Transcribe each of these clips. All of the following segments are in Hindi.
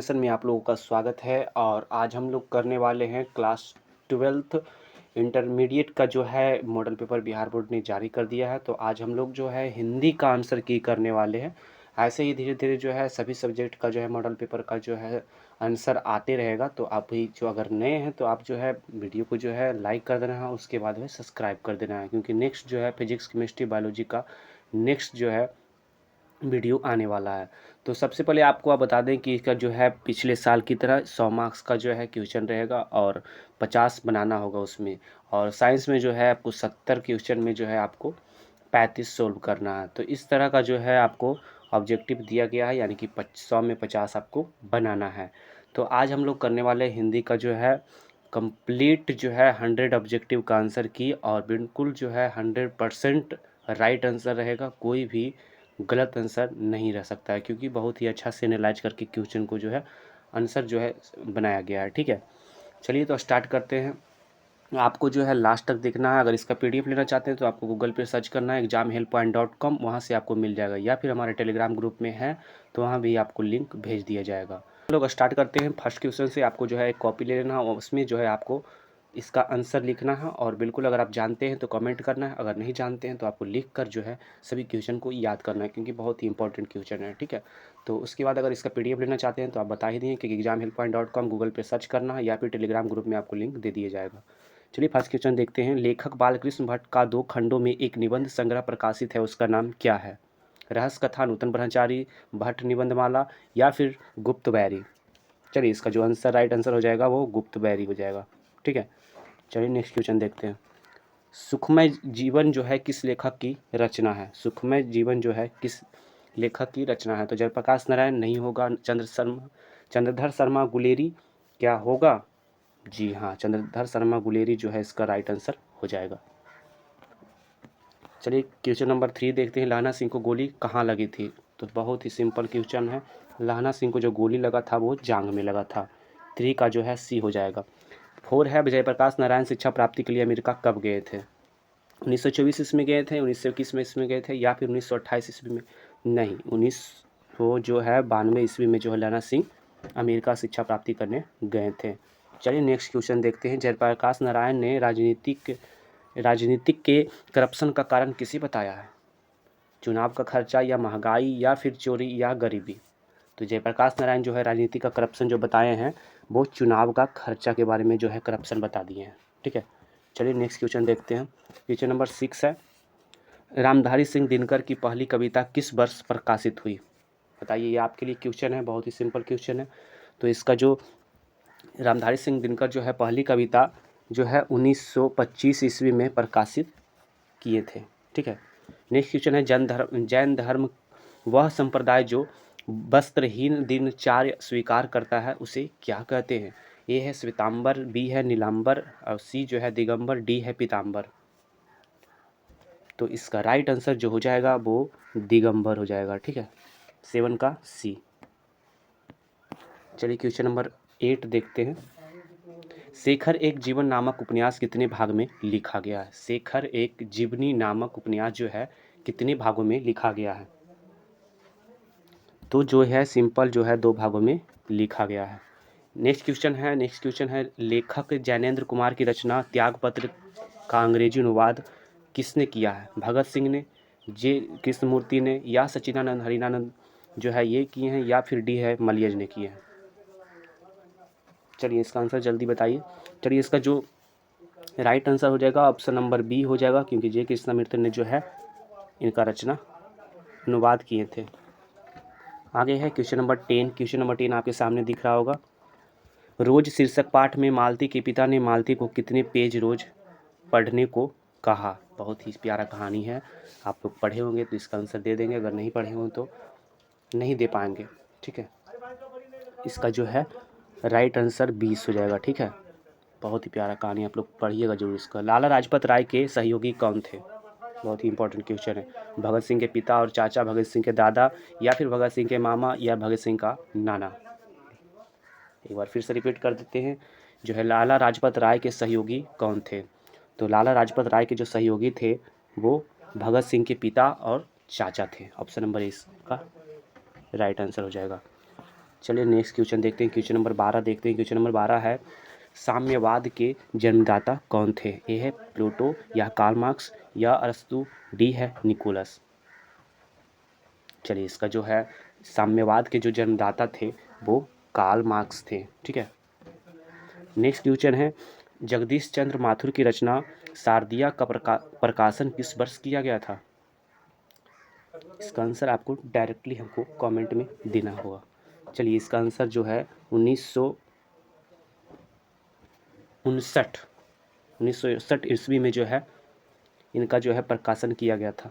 सेशन में आप लोगों का स्वागत है। और आज हम लोग करने वाले हैं क्लास 12th इंटरमीडिएट का जो है मॉडल पेपर बिहार बोर्ड ने जारी कर दिया है। तो आज हम लोग जो है हिंदी का आंसर की करने वाले हैं। ऐसे ही धीरे धीरे जो है सभी सब्जेक्ट का जो है मॉडल पेपर का जो है आंसर आते रहेगा। तो आप भी जो अगर नए हैं तो आप जो है वीडियो को जो है लाइक कर देना है, उसके बाद में सब्सक्राइब कर देना है, क्योंकि नेक्स्ट जो है फिजिक्स केमिस्ट्री बायोलॉजी का नेक्स्ट जो है वीडियो आने वाला है। तो सबसे पहले आपको आप बता दें कि इसका जो है पिछले साल की तरह 100 मार्क्स का जो है क्वेश्चन रहेगा और 50 बनाना होगा उसमें। और साइंस में जो है आपको 70 क्वेश्चन में जो है आपको 35 सोल्व करना है। तो इस तरह का जो है आपको ऑब्जेक्टिव दिया गया है, यानी कि 100 में 50 आपको बनाना है। तो आज हम लोग करने वाले हिंदी का जो है कंप्लीट जो है 100 ऑब्जेक्टिव का आंसर की, और बिल्कुल जो है 100% राइट आंसर रहेगा। कोई भी गलत आंसर नहीं रह सकता है, क्योंकि बहुत ही अच्छा से एनालाइज करके क्वेश्चन को जो है आंसर जो है बनाया गया है। ठीक है, चलिए तो स्टार्ट करते हैं। आपको जो है लास्ट तक देखना है। अगर इसका पीडीएफ लेना चाहते हैं तो आपको गूगल पे सर्च करना है examhelppoint.com, वहाँ से आपको मिल जाएगा, या फिर हमारे टेलीग्राम ग्रुप में है तो वहाँ भी आपको लिंक भेज दिया जाएगा। हम लोग स्टार्ट करते हैं। फर्स्ट क्वेश्चन से आपको जो है एक कॉपी ले लेना है और उसमें जो है आपको इसका आंसर लिखना है। और बिल्कुल अगर आप जानते हैं तो कमेंट करना है, अगर नहीं जानते हैं तो आपको लिख कर जो है सभी क्वेश्चन को याद करना है, क्योंकि बहुत ही इंपॉर्टेंट क्वेश्चन है। ठीक है, तो उसके बाद अगर इसका पीडीएफ लेना चाहते हैं तो आप बता ही दिए कि examhelppoint.com गूगल पे सर्च करना है, या फिर टेलीग्राम ग्रुप में आपको लिंक दे दिया जाएगा। चलिए फर्स्ट क्वेश्चन देखते हैं। लेखक बालकृष्ण भट्ट का 2 खंडों में एक निबंध संग्रह प्रकाशित है, उसका नाम क्या है? रहस्य कथा नूतन ब्रह्मचारी, भट्ट निबंधमाला, या फिर गुप्त बैरी। चलिए इसका जो आंसर राइट आंसर हो जाएगा वो गुप्त बैरी हो जाएगा। ठीक है, चलिए नेक्स्ट क्वेश्चन देखते हैं। सुखमय जीवन जो है किस लेखक की रचना है? सुखमय जीवन जो है किस लेखक की रचना है? तो जयप्रकाश नारायण नहीं होगा, चंद्रधर शर्मा गुलेरी क्या होगा? जी हाँ, चंद्रधर शर्मा गुलेरी जो है इसका राइट आंसर हो जाएगा। चलिए क्वेश्चन नंबर 3 देखते हैं। लाना सिंह को गोली कहाँ लगी थी? तो बहुत ही सिंपल क्वेश्चन है। लाना सिंह को जो गोली लगा था वो जांग में लगा था। 3 का जो है सी हो जाएगा। 4 है, जयप्रकाश नारायण शिक्षा प्राप्ति के लिए अमेरिका कब गए थे? 1924 ईस्वी में गए थे, 1921 में ईस्वी में गए थे, या फिर 1928 ईस्वी में? नहीं, 1992 ईस्वी में जो है लाना सिंह अमेरिका शिक्षा प्राप्ति करने गए थे। चलिए नेक्स्ट क्वेश्चन देखते हैं। जयप्रकाश नारायण ने राजनीतिक के करप्शन का कारण किसे बताया है? चुनाव का खर्चा, या महंगाई, या फिर चोरी, या गरीबी? तो जयप्रकाश नारायण जो है राजनीति का करप्शन जो बताए हैं वो चुनाव का खर्चा के बारे में जो है करप्शन बता दिए हैं। ठीक है, चलिए नेक्स्ट क्वेश्चन देखते हैं। क्वेश्चन नंबर 6 है। रामधारी सिंह दिनकर की पहली कविता किस वर्ष प्रकाशित हुई? बताइए, ये आपके लिए क्वेश्चन है, बहुत ही सिंपल क्वेश्चन है। तो इसका जो रामधारी सिंह दिनकर जो है पहली कविता जो है 1925 ईस्वी में प्रकाशित किए थे। ठीक है, नेक्स्ट क्वेश्चन है। जैन धर्म वह संप्रदाय जो वस्त्रहीन दिनचर्या स्वीकार करता है उसे क्या कहते हैं? ए है श्वेतांबर, बी है नीलांबर, और सी जो है दिगंबर, डी है पीतांबर। तो इसका राइट आंसर जो हो जाएगा वो दिगंबर हो जाएगा। ठीक है, 7 का सी। चलिए क्वेश्चन नंबर 8 देखते हैं। शेखर एक जीवन नामक उपन्यास कितने भाग में लिखा गया है? शेखर एक जीवनी नामक उपन्यास जो है कितने भागों में लिखा गया है? तो जो है सिंपल जो है 2 भागों में लिखा गया है। नेक्स्ट क्वेश्चन है लेखक ज्ञानेंद्र कुमार की रचना त्यागपत्र का अंग्रेजी अनुवाद किसने किया है? भगत सिंह ने, जे कृष्णमूर्ति ने, या सच्चिदानंद हरिनानंद जो है ये किए हैं, या फिर डी है मलियज ने किए हैं? चलिए इसका आंसर जल्दी बताइए। चलिए इसका जो राइट आंसर हो जाएगा ऑप्शन नंबर बी हो जाएगा, क्योंकि जे कृष्णमूर्ति ने जो है इनका रचना अनुवाद किए थे। आगे है क्वेश्चन नंबर 10। क्वेश्चन नंबर 10 आपके सामने दिख रहा होगा। रोज शीर्षक पाठ में मालती के पिता ने मालती को कितने पेज रोज पढ़ने को कहा? बहुत ही प्यारा कहानी है, आप लोग पढ़े होंगे तो इसका आंसर दे देंगे, अगर नहीं पढ़े हों तो नहीं दे पाएंगे। ठीक है, इसका जो है राइट आंसर 20 हो जाएगा। ठीक है, बहुत ही प्यारा कहानी, आप लोग पढ़िएगा जरूर इसका। लाला लाजपत राय के सहयोगी कौन थे? बहुत ही इंपॉर्टेंट क्वेश्चन है। भगत सिंह के पिता और चाचा, भगत सिंह के दादा, या फिर भगत सिंह के मामा, या भगत सिंह का नाना? एक बार फिर से रिपीट कर देते हैं। जो है लाला लाजपत राय के सहयोगी कौन थे? तो लाला लाजपत राय के जो सहयोगी थे वो भगत सिंह के पिता और चाचा थे। ऑप्शन नंबर इसका राइट आंसर हो जाएगा। चलिए नेक्स्ट क्वेश्चन देखते हैं। क्वेश्चन नंबर 12 देखते हैं। क्वेश्चन नंबर 12 है, साम्यवाद के जन्मदाता कौन थे? ए है प्लेटो या कार्ल मार्क्स या अरस्तु, डी है निकोलस। चलिए इसका जो है साम्यवाद के जो जन्मदाता थे वो कार्ल मार्क्स थे। ठीक है। नेक्स्ट क्वेश्चन है, जगदीश चंद्र माथुर की रचना शारदिया का प्रकाशन किस वर्ष किया गया था? इसका आंसर आपको डायरेक्टली हमको कमेंट में देना होगा। चलिए इसका आंसर जो है 1959 ईस्वी में जो है इनका जो है प्रकाशन किया गया था।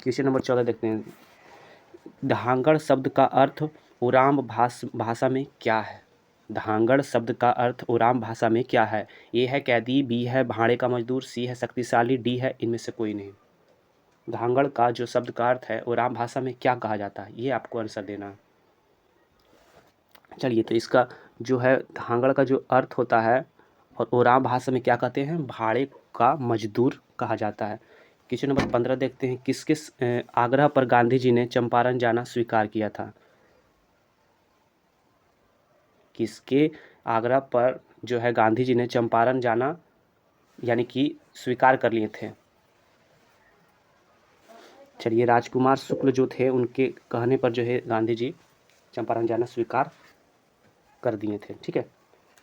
क्वेश्चन नंबर 14 देखते हैं। धांगड़ शब्द का अर्थ ओराम भाषा में क्या है? धांगड़ शब्द का अर्थ ओराम भाषा में क्या है? ए है कैदी, बी है भाड़े का मजदूर, सी है शक्तिशाली, डी है इनमें से कोई नहीं। धांगड़ का जो शब्द का अर्थ है ओराम भाषा में क्या कहा जाता है, ये आपको आंसर देना है। चलिए तो इसका जो है धांगड़ का जो अर्थ होता है और ओराम भाषा में क्या कहते हैं, भाड़े का मजदूर कहा जाता है। क्वेश्चन नंबर 15 देखते हैं। किस किस आग्रह पर गांधी जी ने चंपारण जाना स्वीकार किया था? किसके आग्रह पर जो है गांधी जी ने चंपारण जाना यानी कि स्वीकार कर लिए थे? चलिए राजकुमार शुक्ल जो थे उनके कहने पर जो है गांधी जी चंपारण जाना स्वीकार कर दिए थे। ठीक है।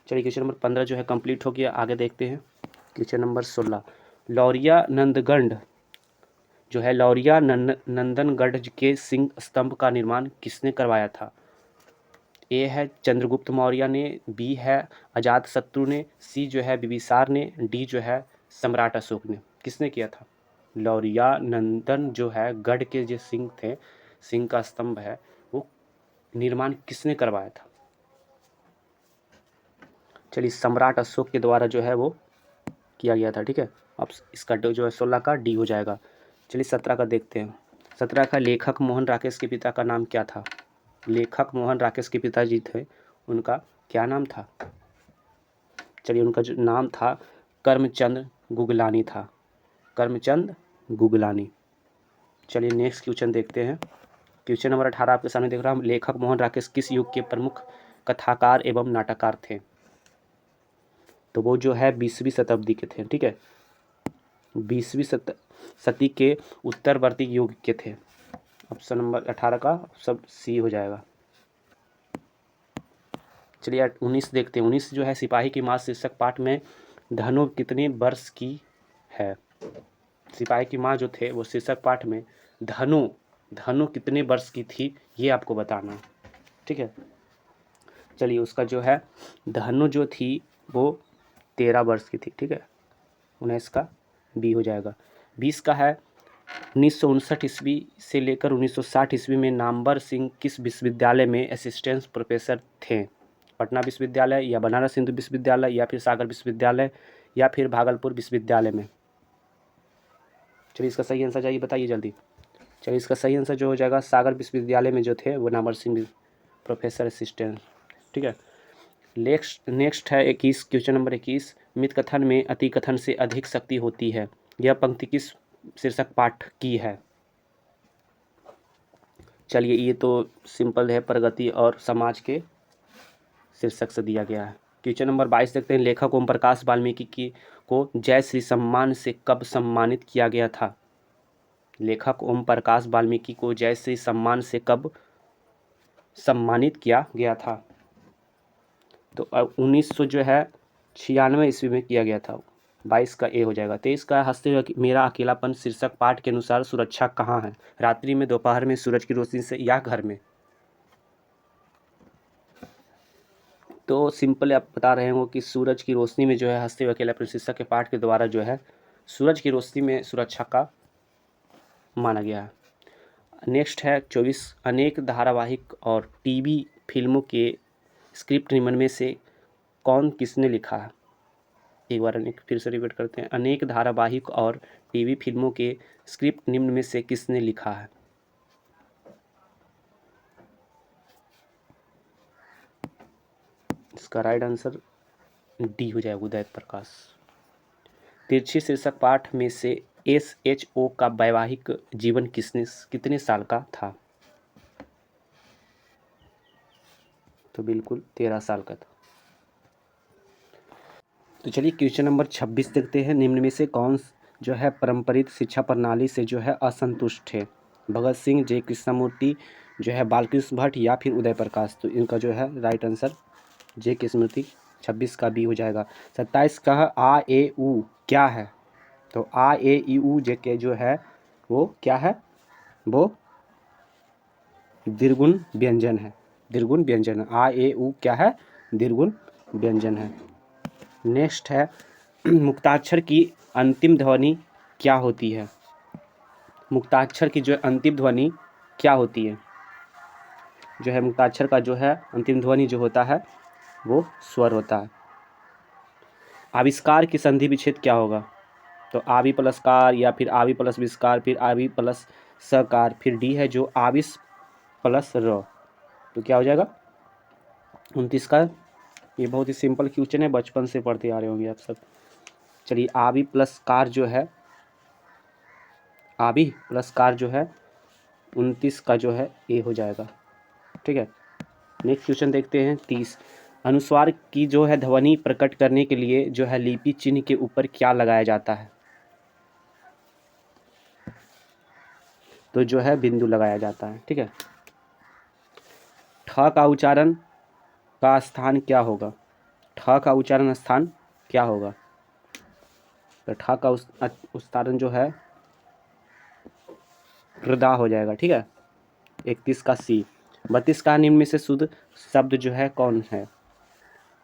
चलिए क्वेश्चन नंबर 15 जो है कंप्लीट हो गया। आगे देखते हैं क्वेश्चन नंबर 16। लौरिया नंदगढ़ जो है लौरिया नंदनगढ़ के सिंह स्तंभ का निर्माण किसने करवाया था? ए है चंद्रगुप्त मौर्य ने, बी है अजातशत्रु ने, सी जो है बिंबिसार ने, डी जो है सम्राट अशोक ने। किसने किया था? लौरिया नंदन जो है गढ़ के जो सिंह थे, सिंह का स्तंभ है, वो निर्माण किसने करवाया था? चलिए सम्राट अशोक के द्वारा जो है वो किया गया था। ठीक है। अब इसका जो है 16 का डी हो जाएगा। चलिए 17 का देखते हैं। 17 का लेखक मोहन राकेश के पिता का नाम क्या था? लेखक मोहन राकेश के पिताजी थे, उनका क्या नाम था? चलिए उनका जो नाम था करमचंद गुगलानी था। करमचंद गुगलानी। चलिए नेक्स्ट क्वेश्चन देखते हैं। क्वेश्चन नंबर 18 आपके सामने देख रहा हूँ। लेखक मोहन राकेश किस युग के प्रमुख कथाकार एवं नाटककार थे? तो वो जो है 20वीं शताब्दी के थे। ठीक है। 20वीं सदी के उत्तरवर्ती युग के थे। ऑप्शन नंबर 18 का सब सी हो जाएगा। चलिए 19 देखते हैं। 19 जो है सिपाही की माँ शीर्षक पाठ में धनु कितने वर्ष की है? सिपाही की माँ जो थे वो शीर्षक पाठ में धनु कितने वर्ष की थी, ये आपको बताना है। ठीक है। चलिए उसका जो है धनु जो थी वो 13 वर्ष की थी। ठीक है। 19 का बी हो जाएगा। 20 का है 1959 ईस्वी से लेकर 1960 ईस्वी में नामवर सिंह किस विश्वविद्यालय में असिस्टेंट प्रोफेसर थे? पटना विश्वविद्यालय या बनारस हिंदू विश्वविद्यालय या फिर सागर विश्वविद्यालय या फिर भागलपुर विश्वविद्यालय में? चलिए इसका सही आंसर चाहिए, बताइए जल्दी। चलिए इसका सही आंसर जो हो जाएगा सागर विश्वविद्यालय में जो थे वो नामवर सिंह प्रोफेसर असिस्टेंट। ठीक है। नेक्स्ट है 21। Question number 21। मिथ कथन में अति कथन से अधिक शक्ति होती है, यह पंक्ति किस शीर्षक पाठ की है? चलिए ये तो सिंपल है, प्रगति और समाज के शीर्षक से दिया गया है। क्वेश्चन नंबर 22 देखते हैं। लेखक ओम प्रकाश वाल्मीकि को जय श्री सम्मान से कब सम्मानित किया गया था? लेखक ओम प्रकाश वाल्मीकि को जय श्री सम्मान से कब सम्मानित किया गया था? तो 1900 जो है 96 ईस्वी में किया गया था। 22 का ए हो जाएगा। 23 का हंसते हुए मेरा अकेलापन शीर्षक पाठ के अनुसार सुरक्षा कहाँ है? रात्रि में, दोपहर में, सूरज की रोशनी से या घर में? तो सिंपल आप बता रहे हो कि सूरज की रोशनी में जो है हंसते हुए अकेलापन शीर्षक के पाठ के द्वारा जो है सूरज की रोशनी में सुरक्षा का माना गया है। नेक्स्ट है 24। अनेक धारावाहिक और टीवी फिल्मों के स्क्रिप्ट निम्न में से कौन किसने लिखा है? एक बार फिर से रिपीट करते हैं। अनेक धारावाहिक और टीवी फिल्मों के स्क्रिप्ट निम्न में से किसने लिखा है? इसका राइट आंसर डी हो जाएगा, उदय प्रकाश। तिरछी शीर्षक पाठ में से SHO का वैवाहिक जीवन कितने साल का था? तो बिल्कुल 13 साल का था। तो चलिए क्वेश्चन नंबर 26 देखते हैं। निम्न में से कौन जो है पारंपरिक शिक्षा प्रणाली से जो है असंतुष्ट है? भगत सिंह, जे कृष्णमूर्ति, जो है बालकृष्ण भट्ट या फिर उदय प्रकाश। तो इनका जो है राइट आंसर जे कृष्णमूर्ति, 26 का बी हो जाएगा। 27 का आ ए उ क्या है? तो आ ए ई उ जे के जो है वो क्या है? वो दीर्घुण व्यंजन है। दीर्घुण व्यंजन है। आ ए उ क्या है? दीर्घुण व्यंजन है। नेक्स्ट है मुक्ताक्षर की अंतिम ध्वनि क्या होती है? मुक्ताक्षर की जो अंतिम ध्वनि क्या होती है? जो है मुक्ताक्षर का जो है अंतिम ध्वनि जो होता है वो स्वर होता है। आविष्कार की संधि विच्छेद क्या होगा? तो आवि प्लस कार या फिर आवि प्लस विस्कार, फिर आवि प्लस सकार, फिर डी है जो आविस प्लस र। तो क्या हो जाएगा 29 का। ये बहुत ही सिंपल क्वेश्चन है, बचपन से पढ़ते आ रहे होंगे आप सब। चलिए आवि प्लस कार जो है, आवि प्लस कार जो है 29 का जो है ए हो जाएगा। ठीक है, नेक्स्ट क्वेश्चन देखते हैं 30। अनुस्वार की जो है ध्वनि प्रकट करने के लिए जो है लिपि चिन्ह के ऊपर क्या लगाया जाता है? तो जो है बिंदु लगाया जाता है। ठीक है, ठ का उच्चारण का स्थान क्या होगा? ठ का उच्चारण स्थान क्या होगा? तो ठ का उच्चारण जो है हृदा हो जाएगा। ठीक है, 31 का सी। 32 का निम्न में से शुद्ध शब्द जो है कौन है?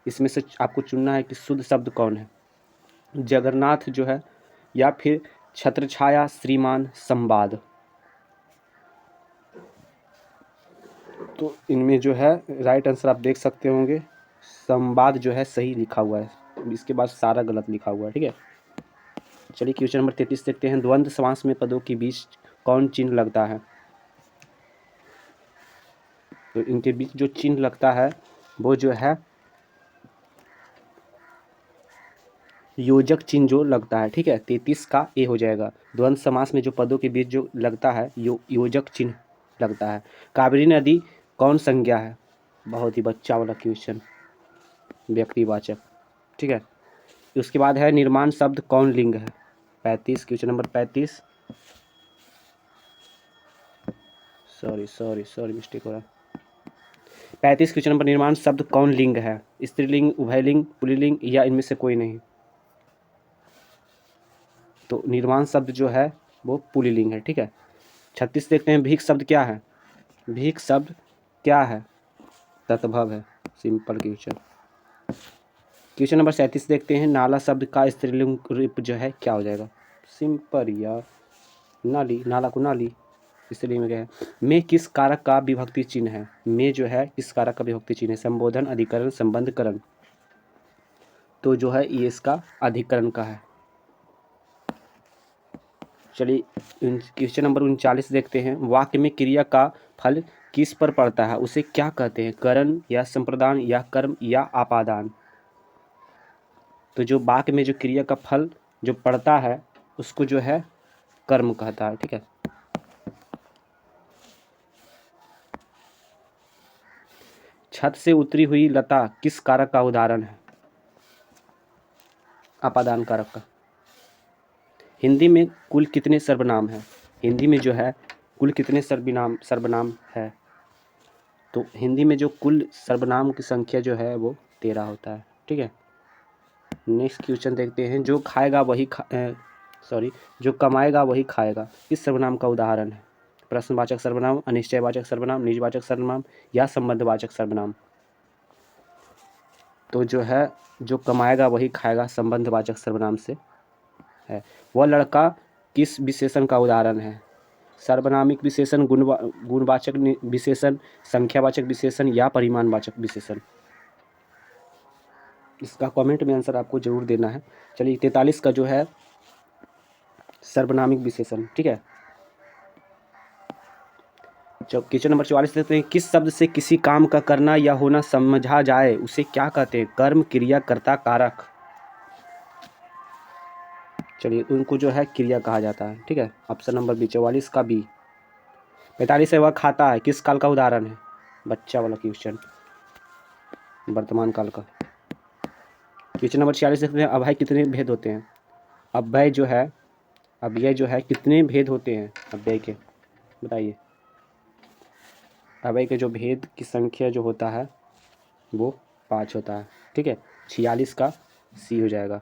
इसमें से आपको चुनना है कि शुद्ध शब्द कौन है। जगन्नाथ जो है या फिर छत्रछाया, श्रीमान, संवाद। तो इनमें जो है राइट आंसर आप देख सकते होंगे संवाद जो है सही लिखा हुआ है, इसके बाद सारा गलत लिखा हुआ है। ठीक है, चलिए क्वेश्चन नंबर 33 देखते हैं। द्वंद्व समास में पदों के बीच कौन चिन्ह लगता है? तो इनके बीच जो चिन्ह लगता है वो जो है योजक चिन्ह जो लगता है। ठीक है, 33 का ए हो जाएगा। द्वंद्व समास में जो पदों के बीच जो लगता है योजक चिन्ह लगता है। कावेरी नदी कौन संज्ञा है? बहुत ही बच्चा वाला क्वेश्चन, व्यक्तिवाचक। ठीक है, उसके बाद है निर्माण शब्द कौन लिंग है? 35, क्वेश्चन नंबर 35। सॉरी मिस्टेक हो रहा है। 35 क्वेश्चन नंबर निर्माण शब्द कौन लिंग है? स्त्रीलिंग, उभयलिंग, पुल्लिंग या इनमें से कोई नहीं? तो निर्माण शब्द जो है वो पुल्लिंग है। ठीक है, 36 देखते हैं। भीख शब्द क्या है? भीख शब्द क्या है? तत्भव है। Simple question. क्वेश्चन नंबर 37 देखते हैं। नाला शब्द का स्त्रीलिंग रूप जो है क्या हो जाएगा? सिंपल यार, नाली, नाला को नाली स्त्रीलिंग में क्या है? में किस कारक का विभक्ति चिन्ह है? में जो है किस कारक का विभक्ति चिन्ह है? संबोधन, अधिकरण, संबंधकरण। तो जो है ये इसका अधिकरण का है। चलिए क्वेश्चन नंबर 39 देखते हैं। वाक्य में क्रिया का फल किस पर पड़ता है उसे क्या कहते हैं? करण या संप्रदान या कर्म या आपादान। तो जो वाक्य में जो क्रिया का फल जो पड़ता है उसको जो है कर्म कहता है। ठीक है, छत से उतरी हुई लता किस कारक का उदाहरण है? आपादान कारक का। हिंदी में कुल कितने सर्वनाम हैं? हिंदी में जो है कुल कितने सर्वनाम है? तो हिंदी में जो कुल सर्वनाम की संख्या जो है वो 13 होता है। ठीक है, नेक्स्ट क्वेश्चन देखते हैं। जो खाएगा वही जो कमाएगा वही खाएगा किस सर्वनाम का उदाहरण है? प्रश्नवाचक सर्वनाम, अनिश्चयवाचक सर्वनाम, निजवाचक सर्वनाम या संबंधवाचक सर्वनाम। तो जो है जो कमाएगा वही खाएगा संबंधवाचक सर्वनाम से है। वह लड़का किस विशेषण का उदाहरण है? सर्वनामिक विशेषण, गुणवाचक विशेषण, संख्यावाचक विशेषण या परिमाणवाचक विशेषण। इसका कमेंट में आंसर आपको जरूर देना है। चलिए 43 का जो है सर्वनामिक विशेषण। ठीक है, क्वेश्चन नंबर 44 देखते हैं। किस शब्द से किसी काम का करना या होना समझा जाए उसे क्या कहते हैं? कर्म, क्रिया, कर्ता, कारक। चलिए उनको जो है क्रिया कहा जाता है। ठीक है, ऑप्शन नंबर बी, 44 का बी। 45 है वह खाता है किस काल का उदाहरण है? बच्चा वाला क्वेश्चन। वर्तमान काल का। क्वेश्चन नंबर 46 देखते हैं, अभय कितने भेद होते हैं? अभय जो है कितने भेद होते हैं अव्यय के, बताइए। अव्यय के जो भेद की संख्या जो होता है वो 5 होता है, ठीक है। 46 का सी हो जाएगा।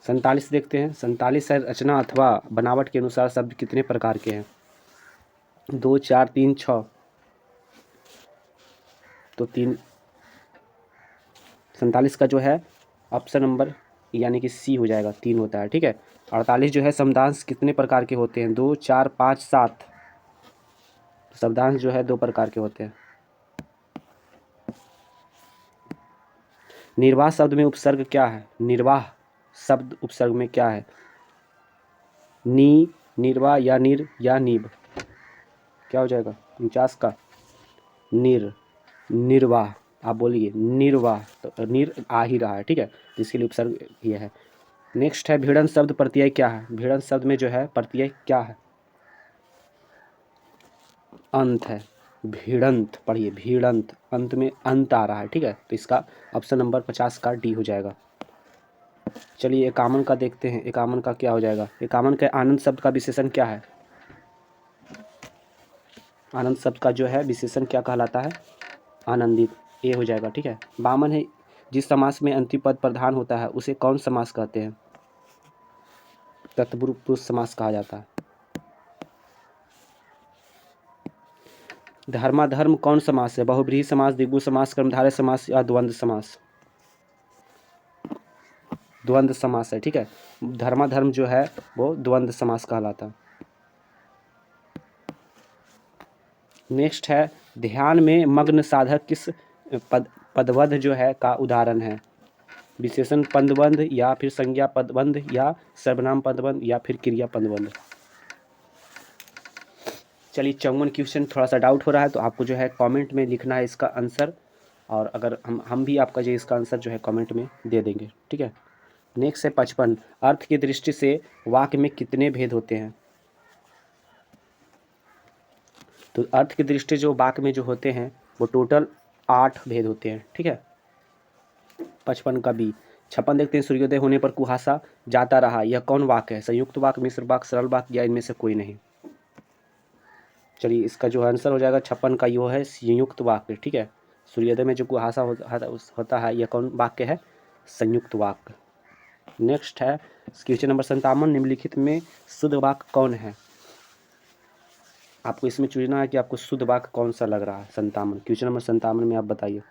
47 देखते हैं, 47 है, रचना अथवा बनावट के अनुसार शब्द कितने प्रकार के हैं? 2, 4, 3, 6। तो 3, 47 का जो है ऑप्शन नंबर यानी कि सी हो जाएगा, 3 होता है, ठीक है। 48 जो है, शब्दांश कितने प्रकार के होते हैं? 2, 4, 5, 7। शब्दांश जो है 2 प्रकार के होते हैं। निर्वाह शब्द में उपसर्ग क्या है? निर्वाह शब्द उपसर्ग में क्या है? नी, निर्वाह या निर या नीब, क्या हो जाएगा? 49 का निर्वाह। आप बोलिए निर्वाह, तो निर आ ही रहा है, ठीक है, इसके लिए उपसर्ग ये है। नेक्स्ट है, भिड़ंत शब्द प्रत्यय क्या है? भिड़ंत शब्द में जो है प्रत्यय क्या है? अंत है। भिड़ंत पढ़िए, भिड़ंत, अंत में अंत आ रहा है, ठीक है, तो इसका ऑप्शन नंबर 50 का डी हो जाएगा। चलिए एकामन का देखते हैं, एकामन का क्या हो जाएगा? एकामन के आनंद शब्द का विशेषण क्या है? आनंद शब्द का जो है विशेषण क्या कहलाता है? आनंदित, ये हो जाएगा, ठीक है। वामन है, जिस समास में अंतिम पद प्रधान होता है उसे कौन समास कहते हैं? तत्पुरुष पुरुष समास कहा जाता है। धर्माधर्म कौन समास है? बहुब्रीहि समास, द्विगु समास, कर्मधारय समास या द्वंद्व समास? द्वंद्व समास है, ठीक है। धर्माधर्म जो है वो द्वंद्व समास कहलाता है। नेक्स्ट है, ध्यान में मग्न साधक किस पदबंध जो है का उदाहरण है? विशेषण पदबंध या फिर संज्ञा पदबंध या सर्वनाम पदबंध या फिर क्रिया पदबंध? चलिए 54 क्वेश्चन थोड़ा सा डाउट हो रहा है तो आपको जो है कमेंट में लिखना है इसका आंसर, और अगर हम भी आपका जो इसका आंसर जो है कमेंट में दे देंगे, ठीक है। नेक्स्ट है 55, अर्थ की दृष्टि से वाक्य में कितने भेद होते हैं? तो अर्थ की दृष्टि जो वाक्य में जो होते हैं वो टोटल 8 भेद होते हैं, ठीक है। 55 का बी। 56 देखते हैं, सूर्योदय होने पर कुहासा जाता रहा, यह कौन वाक्य है? संयुक्त वाक्य, मिश्र वाक्य, सरल वाक्य या इनमें से कोई नहीं? चलिए इसका जो आंसर हो जाएगा 56 का यो है संयुक्त वाक्य, ठीक है। सूर्योदय में जो कुहासा होता है यह कौन वाक्य है? संयुक्त वाक्य। नेक्स्ट है क्वेश्चन नंबर 57, निम्नलिखित में शुद्ध वाक्य कौन है? आपको इसमें चुनना है कि आपको शुद्ध वाक्य कौन सा लग रहा है। 57 क्वेश्चन नंबर 57 में आप बताइए।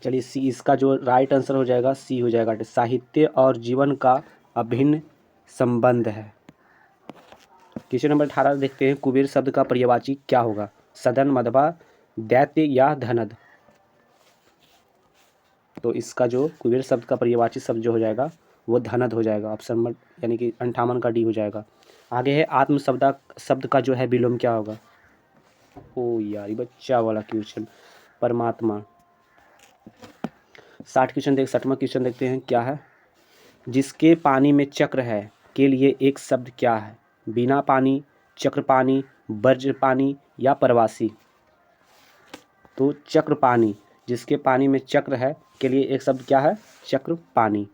चलिए सी, इसका जो राइट आंसर हो जाएगा सी हो जाएगा, साहित्य और जीवन का अभिन्न संबंध है। क्वेश्चन नंबर 18 देखते हैं, कुबेर शब्द का पर्यायवाची क्या होगा? सदन, मधवा, दैत्य या धनद? तो इसका जो कुबेर शब्द का पर्यायवाची शब्द जो हो जाएगा वो धनद हो जाएगा, ऑप्शन नंबर यानी कि 58 का डी हो जाएगा। आगे है, आत्म शब्द का जो है विलोम क्या होगा? ओ यार ये बच्चा वाला क्वेश्चन, परमात्मा। 60 क्वेश्चन 60वां क्वेश्चन देखते हैं, क्या है? जिसके पानी में चक्र है के लिए एक शब्द क्या है? बिना पानी, चक्र पानी, वज्र पानी या प्रवासी? तो चक्र पानी, जिसके पानी में चक्र है के लिए एक शब्द क्या है? चक्र पानी।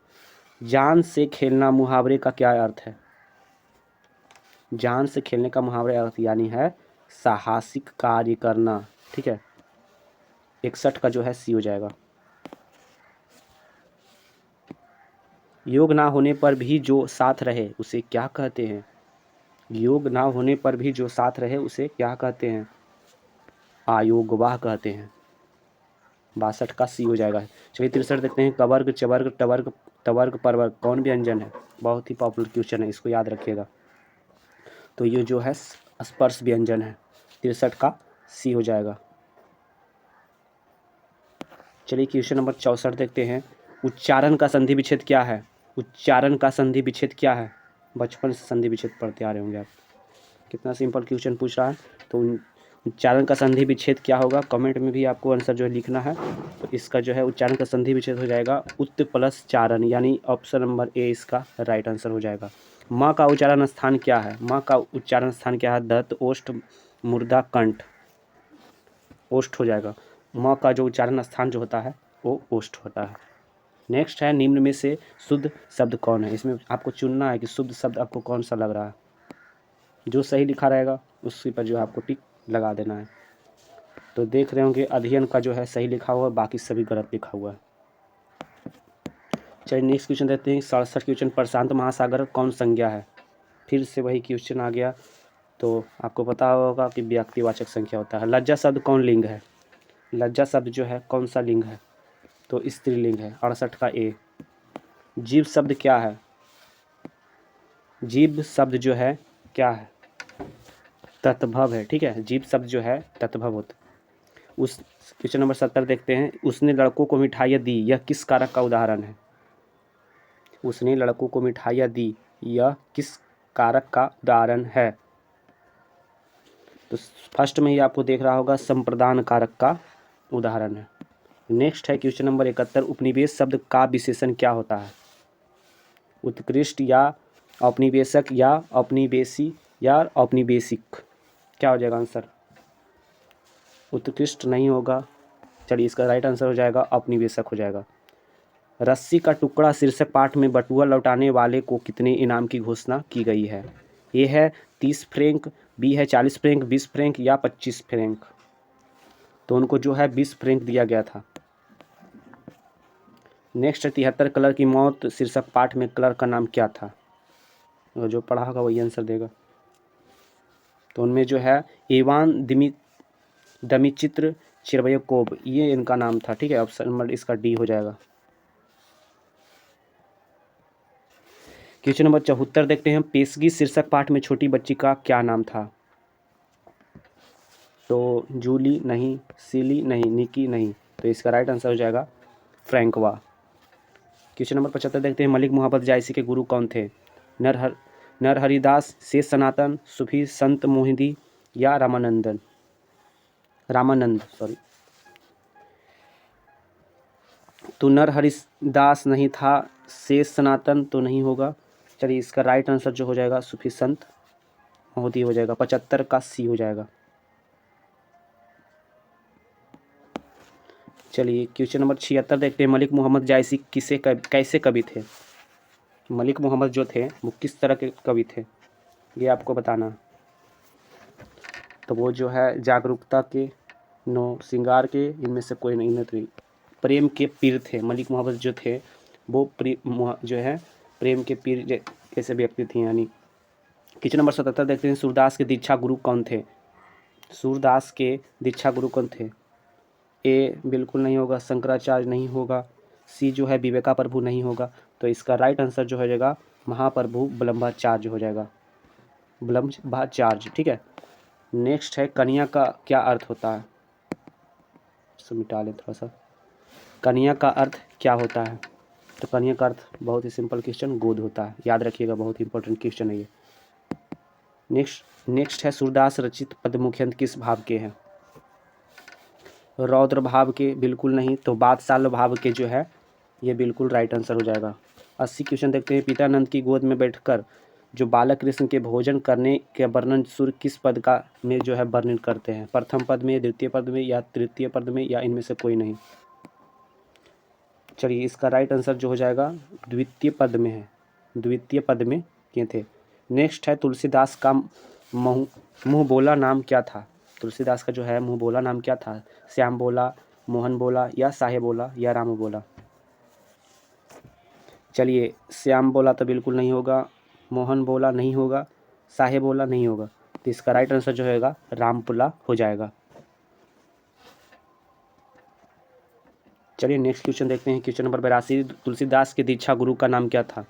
जान से खेलना मुहावरे का क्या अर्थ है? जान से खेलने का मुहावरे अर्थ यानी है साहसिक कार्य करना, ठीक है। 61 का जो है सी हो जाएगा। योग ना होने पर भी जो साथ रहे उसे क्या कहते हैं? योग ना होने पर भी जो साथ रहे उसे क्या कहते हैं? आयोगवाह कहते हैं। 62 का सी हो जाएगा। चलिए 63 देखते हैं, कवर्ग, चवर्ग, टवर्ग, तवर्ग, परवर्ग कौन व्यंजन है? बहुत ही पॉपुलर क्वेश्चन है, इसको याद रखिएगा। तो ये जो है स्पर्श व्यंजन है। 63 का सी हो जाएगा। चलिए क्वेश्चन नंबर 64 देखते हैं, उच्चारण का संधि विच्छेद क्या है? उच्चारण का संधि विच्छेद क्या है? बचपन से संधि विच्छेद पढ़ते आ रहे होंगे आप। कितना सिंपल क्वेश्चन पूछ रहा है। तो उच्चारण का संधि विच्छेद क्या होगा? कमेंट में भी आपको आंसर जो है लिखना है। तो इसका जो है उच्चारण का संधि विच्छेद हो जाएगा उत् प्लस चारण, यानी ऑप्शन नंबर ए इसका राइट आंसर हो जाएगा। माँ का उच्चारण स्थान क्या है? माँ का उच्चारण स्थान क्या है? दंत, ओष्ठ, मुर्दा कंठ, ओष्ठ हो जाएगा। म का जो उच्चारण स्थान जो होता है वो ओष्ठ होता है। नेक्स्ट है निम्न में से शुद्ध शब्द कौन है। इसमें आपको चुनना है कि शुद्ध शब्द आपको कौन सा लग रहा है। जो सही लिखा रहेगा उसी पर जो है आपको टिक लगा देना है। तो देख रहे होंगे अध्ययन का जो है सही लिखा हुआ है, बाकी सभी गलत लिखा हुआ है। चलिए नेक्स्ट क्वेश्चन देखते हैं। 67 क्वेश्चन, प्रशांत महासागर कौन संज्ञा है। फिर से वही क्वेश्चन आ गया। तो आपको पता होगा कि व्यक्तिवाचक संख्या होता है। लज्जा शब्द कौन लिंग है। लज्जा शब्द जो है कौन सा लिंग है, तो स्त्रीलिंग है। 68 का ए। जीव शब्द क्या है। जीव शब्द जो है क्या है, तत्भव है। ठीक है, जीव शब्द जो है तत्भव होता है। उस क्वेश्चन नंबर 70 देखते हैं। उसने लड़कों को मिठाइयाँ दी, यह किस कारक का उदाहरण है। उसने लड़कों को मिठाइयाँ दी, यह किस कारक का उदाहरण है। तो फर्स्ट में ही आपको देख रहा होगा संप्रदान कारक का उदाहरण है। नेक्स्ट है क्वेश्चन नंबर 71। उपनिवेश शब्द का विशेषण क्या होता है। उत्कृष्ट या औपनिवेशक या औपनिवेशी या औपनिवेशिक, क्या हो जाएगा आंसर। उत्कृष्ट नहीं होगा। चलिए इसका राइट आंसर हो जाएगा औपनिवेशक हो जाएगा। रस्सी का टुकड़ा शीर्षक पाठ में बटुआ लौटाने वाले को कितने इनाम की घोषणा की गई है। ए है 30 फ्रैंक, बी है 40 फ्रैंक, 20 फ्रैंक या 25 फ्रैंक। तो उनको जो है 20 फ्रैंक दिया गया था। नेक्स्ट है 73 कलर की मौत शीर्षक पाठ में कलर का नाम क्या था। जो पढ़ा होगा वही आंसर देगा। तो उनमें जो है इवान दमिचित्र चिरवयकोव, ये इनका नाम था। ठीक है, ऑप्शन नंबर इसका डी हो जाएगा। क्वेश्चन नंबर 74 देखते हैं। पेशगी शीर्षक पाठ में छोटी बच्ची का क्या नाम था। तो जूली नहीं, सिली नहीं, निकी नहीं। तो इसका राइट आंसर हो जाएगा फ्रैंकवा। क्वेश्चन नंबर 75 देखते हैं। मलिक मोहम्मद जायसी के गुरु कौन थे। नरहरिदास, शेष सनातन, सूफी संत मोहिदी या रामानंद सॉरी। तो नरहरिदास नहीं था, शेष सनातन तो नहीं होगा। चलिए इसका राइट आंसर जो हो जाएगा सूफी संत मोहिदी हो जाएगा। 75 का सी हो जाएगा। चलिए क्वेश्चन नंबर 76 देखते हैं। मलिक मोहम्मद जायसी कैसे कवि थे। मलिक मोहम्मद जो थे वो किस तरह के कवि थे, ये आपको बताना। तो वो जो है जागरूकता के, नो श्रृंगार के, इनमें से कोई नहीं। प्रेम के पीर थे। मलिक मोहम्मद जो थे वो जो है प्रेम के पीर जैसे व्यक्ति थे। यानी क्वेश्चन नंबर 77 देखते हैं। सूरदास के दीक्षा गुरु कौन थे। सूरदास के दीक्षा गुरु कौन थे। ए बिल्कुल नहीं होगा, शंकराचार्य नहीं होगा, सी जो है विवेका प्रभु नहीं होगा। तो इसका राइट आंसर जो हो जाएगा महाप्रभु ब्रह्मचार्य हो जाएगा, ब्रह्मचार्य। ठीक है। नेक्स्ट है कन्या का क्या अर्थ होता है। इसको मिटा लें थोड़ा सा। कन्या का अर्थ क्या होता है। तो कन्या का अर्थ बहुत ही सिंपल क्वेश्चन, गोद होता है। याद रखिएगा, बहुत ही इंपॉर्टेंट क्वेश्चन है ये। नेक्स्ट है सूरदास रचित पद्यमुखी किस भाव के हैं। रौद्र भाव के बिल्कुल नहीं। तो बादशाह भाव के जो है ये बिल्कुल राइट आंसर हो जाएगा। 80 क्वेश्चन देखते हैं। पितानंद की गोद में बैठकर जो बालक कृष्ण के भोजन करने के वर्णन सूर्य किस पद का में जो है वर्णन करते हैं। प्रथम पद में, द्वितीय पद में या तृतीय पद में या इनमें से कोई नहीं। चलिए इसका राइट आंसर जो हो जाएगा द्वितीय पद में है। द्वितीय पद में किए थे। नेक्स्ट है तुलसीदास का मुँह बोला नाम क्या था। तुलसीदास का जो है मुँह बोला नाम क्या था। श्याम बोला, मोहन बोला या साहे बोला या राम बोला। चलिए श्याम बोला तो बिल्कुल नहीं होगा, मोहन बोला नहीं होगा, साहे बोला नहीं होगा। तो इसका राइट आंसर जो होगा राम बोला हो जाएगा। चलिए नेक्स्ट क्वेश्चन देखते हैं। Question number 82। तुलसीदास के दीक्षा गुरु का नाम क्या था।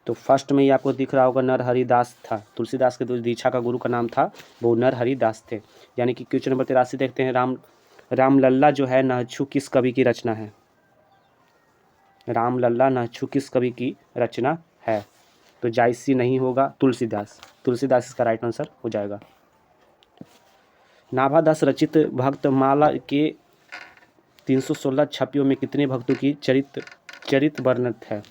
तो फर्स्ट में ही आपको दिख रहा होगा नरहरिदास था। तुलसीदास के दीक्षा का गुरु का नाम था वो नरहरिदास थे। यानी कि क्वेश्चन नंबर 83 देखते हैं। रामलल्ला जो है नहछु किस कवि की रचना है। रामलल्ला नहछु किस कवि की रचना है। तो जायसी नहीं होगा, तुलसीदास इसका राइट आंसर हो जाएगा। नाभादास रचित भक्तमाला के 316 छपियों में कितने भक्तों की चरित वर्णित है।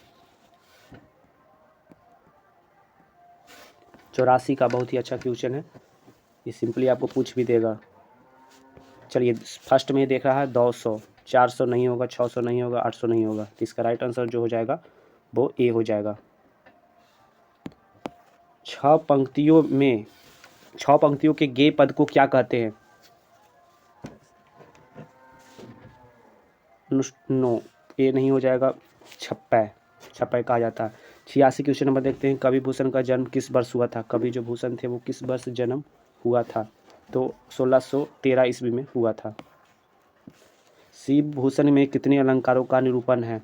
84 का बहुत ही अच्छा क्वेश्चन है, ये सिंपली आपको पूछ भी देगा। चलिए फर्स्ट में देख रहा है 200, 400 नहीं होगा, 600 नहीं होगा, 800 नहीं होगा, तो इसका राइट आंसर जो हो जाएगा वो ए हो जाएगा। 6 पंक्तियों के गे पद को क्या कहते हैं? नो, ए नहीं हो जाएगा, छप्पै कहा जाता है। 86 क्वेश्चन नंबर देखते हैं, कवि भूषण का जन्म किस वर्ष हुआ था? कवि जो भूषण थे वो किस वर्ष जन्म हुआ था? तो 1613 ईस्वी में हुआ था। शिव भूषण में कितने अलंकारों का निरूपण है?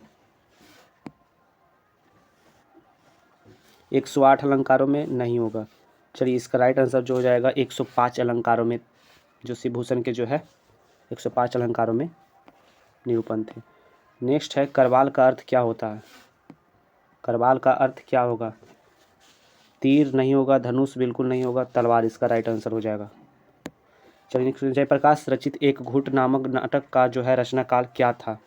108 अलंकारों में नहीं होगा। चलिए इसका राइट आंसर जो हो जाएगा 105 अलंकारों में, जो शिव भूषण के जो है 105 अलंकारों में निरूपण थे। नेक्स्ट है करवाल का अर्थ क्या होता है? करवाल का अर्थ क्या होगा? तीर नहीं होगा, धनुष बिल्कुल नहीं होगा, तलवार इसका राइट आंसर हो जाएगा। चलिए नेक्स्ट, जयप्रकाश रचित एक घूट नामक नाटक का जो है रचना काल क्या था,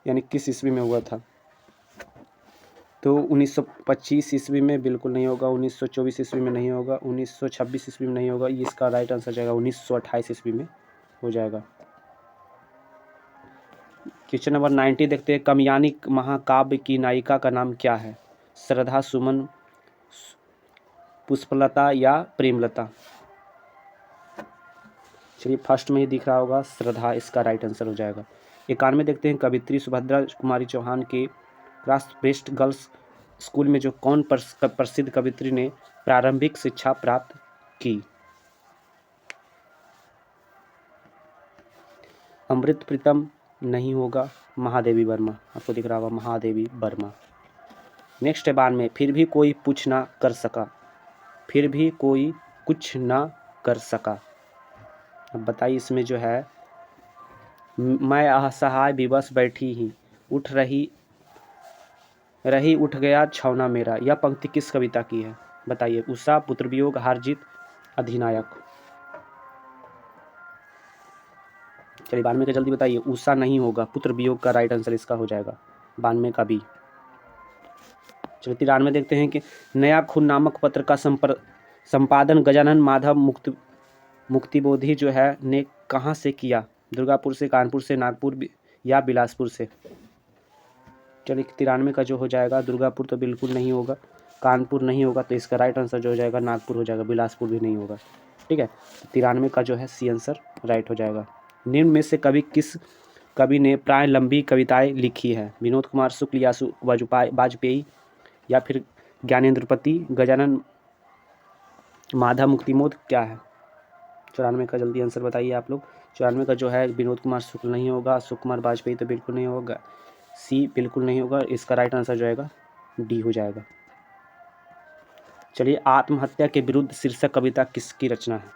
यानी किस ईस्वी में हुआ था? तो 1925 ईस्वी में बिल्कुल नहीं होगा, 1924 ईस्वी में नहीं होगा, 1926 ईस्वी में नहीं होगा, ये इसका राइट आंसर जाएगा 1928 ईस्वी में हो जाएगा। क्वेश्चन नंबर 90 देखते हैं, कामयानी महाकाव्य की नायिका का नाम क्या है? श्रद्धा, सुमन, पुष्पलता या प्रेमलता? चलिए फर्स्ट में ही दिख रहा होगा श्रद्धा, इसका राइट आंसर हो जाएगा। 91 देखते हैं, कवित्री सुभद्रा कुमारी चौहान के क्लास बेस्ट गर्ल्स स्कूल में जो कौन प्रसिद्ध कवित्री ने प्रारंभिक शिक्षा प्राप्त की? अमृत प्रीतम नहीं होगा, महादेवी वर्मा, आपको दिख रहा होगा महादेवी वर्मा। नेक्स्ट है 92, फिर भी कोई कुछ ना कर सका, फिर भी कोई कुछ ना कर सका। अब बताइए इसमें जो है, मैं असहाय विवश बैठी ही उठ रही उठ गया छौना मेरा, यह पंक्ति किस कविता की है? बताइए। उषा, पुत्रवियोग, हार जीत, अधिनायक। चलिए 92 का जल्दी बताइए। उषा नहीं होगा, पुत्रवियोग का राइट आंसर इसका हो जाएगा, 92 का बी। चलिए 93 देखते हैं कि नया खून नामक पत्र का संपादन गजानन माधव मुक्तिबोधि जो है ने कहाँ से किया? दुर्गापुर से, कानपुर से, नागपुर या बिलासपुर से? चलिए 93 का जो हो जाएगा, दुर्गापुर तो बिल्कुल नहीं होगा, कानपुर नहीं होगा, तो इसका राइट आंसर जो हो जाएगा नागपुर हो जाएगा, बिलासपुर भी नहीं होगा। ठीक है, 93 का जो है सी आंसर राइट हो जाएगा। निम्न में से किस कवि ने प्राय लंबी कविताएं लिखी है? विनोद कुमार शुक्ल, यासु वाजपेयी या फिर ज्ञानेंद्रपति, गजानन माधव मुक्तिमोद, क्या है? 94 का जल्दी आंसर बताइए आप लोग। 94 का जो है विनोद कुमार शुक्ल नहीं होगा, सुकुमार वाजपेयी तो बिल्कुल नहीं होगा, सी बिल्कुल नहीं होगा, इसका राइट आंसर जो आएगा डी हो जाएगा। चलिए आत्महत्या के विरुद्ध शीर्षक कविता किसकी रचना है?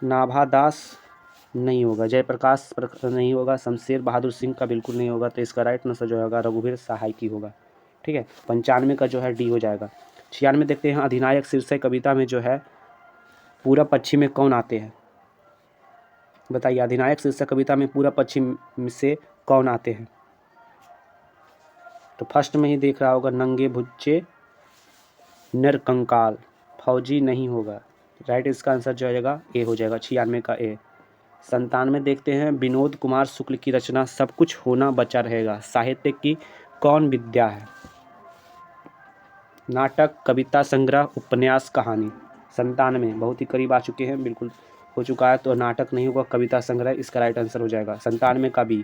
नाभादास नहीं होगा, जयप्रकाश नहीं होगा, शमशेर बहादुर सिंह का बिल्कुल नहीं होगा, तो इसका राइट आंसर जो होगा रघुवीर सहाय की होगा। ठीक है, 95 का जो है डी हो जाएगा। 96 देखते हैं, अधिनायक शीर्षक कविता में जो है पूरब पश्चिम में कौन आते हैं? बताइए, अधिनायक शीर्षक कविता में पूरब पश्चिम से कौन आते हैं? तो फर्स्ट में ही देख रहा होगा, नंगे भुच्चे नर कंकाल, फौजी नहीं होगा, राइट इसका आंसर जो आएगा ए हो जाएगा, 96 का ए। 97 देखते हैं, विनोद कुमार शुक्ल की रचना सब कुछ होना बचा रहेगा साहित्य की कौन विद्या है? नाटक, कविता संग्रह, उपन्यास, कहानी? 97 बहुत ही करीब आ चुके हैं, बिल्कुल हो चुका है, तो नाटक नहीं होगा, कविता संग्रह इसका राइट आंसर हो जाएगा, 97 का बी।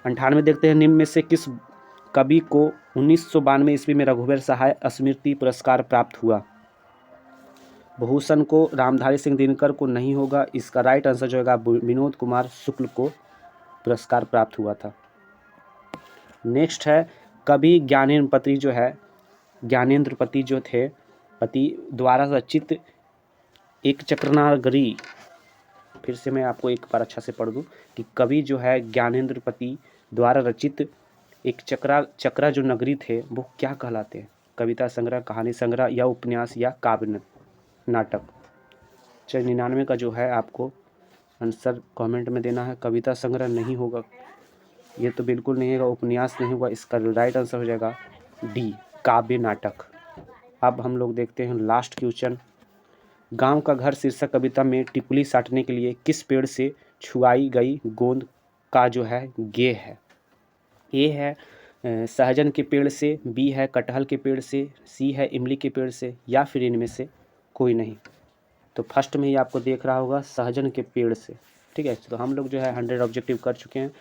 98 देखते हैं, निम्न में से किस कवि को 1992 ईस्वी में रघुवीर सहाय स्मृति पुरस्कार प्राप्त हुआ? भूषण को, रामधारी सिंह दिनकर को नहीं होगा, इसका राइट आंसर जो होगा विनोद कुमार शुक्ल को पुरस्कार प्राप्त हुआ था। नेक्स्ट है, कवि ज्ञानेंद्रपति जो थे पति द्वारा रचित एक चक्रनागरी, फिर से मैं आपको एक बार अच्छा से पढ़ दूं कि कवि जो है ज्ञानेंद्रपति द्वारा रचित एक चक्रा जो नगरी थे वो क्या कहलाते हैं? कविता संग्रह, कहानी संग्रह या उपन्यास या काव्य नाटक? 99 का जो है आपको आंसर कमेंट में देना है। कविता संग्रह नहीं होगा, ये तो बिल्कुल नहीं होगा, उपन्यास नहीं होगा, इसका राइट आंसर हो जाएगा डी, काव्य नाटक। अब हम लोग देखते हैं लास्ट क्वेश्चन। गांव का घर शीर्षक कविता में टिपुली साटने के लिए किस पेड़ से छुआई गई गोंद का जो है गे है? ए है सहजन के पेड़ से, बी है कटहल के पेड़ से, सी है इमली के पेड़ से, या फिर इनमें से कोई नहीं। तो फर्स्ट में ही आपको देख रहा होगा सहजन के पेड़ से। ठीक है, तो हम लोग जो है 100 ऑब्जेक्टिव कर चुके हैं।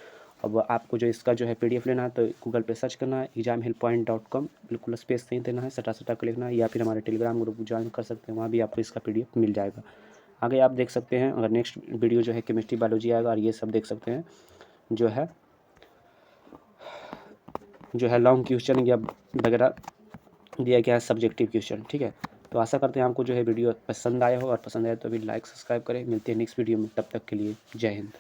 अब आपको जो इसका जो है PDF लेना है तो गूगल पे सर्च करना है examhelppoint.com, बिल्कुल स्पेस नहीं देना है, सटा सटा कर लिखना है, या फिर हमारे टेलीग्राम ग्रुप ज्वाइन कर सकते हैं, वहाँ भी आपको इसका PDF मिल जाएगा। आगे आप देख सकते हैं, अगर नेक्स्ट वीडियो जो है केमिस्ट्री बायोलॉजी आएगा, और ये सब देख सकते हैं जो है लॉन्ग क्वेश्चन या वगैरह दिया गया है, सब्जेक्टिव क्वेश्चन। ठीक है, तो आशा करते हैं आपको जो है वीडियो पसंद आया हो, और पसंद आया तो अभी लाइक सब्सक्राइब करें। मिलते हैं नेक्स्ट वीडियो में, तब तक के लिए जय हिंद।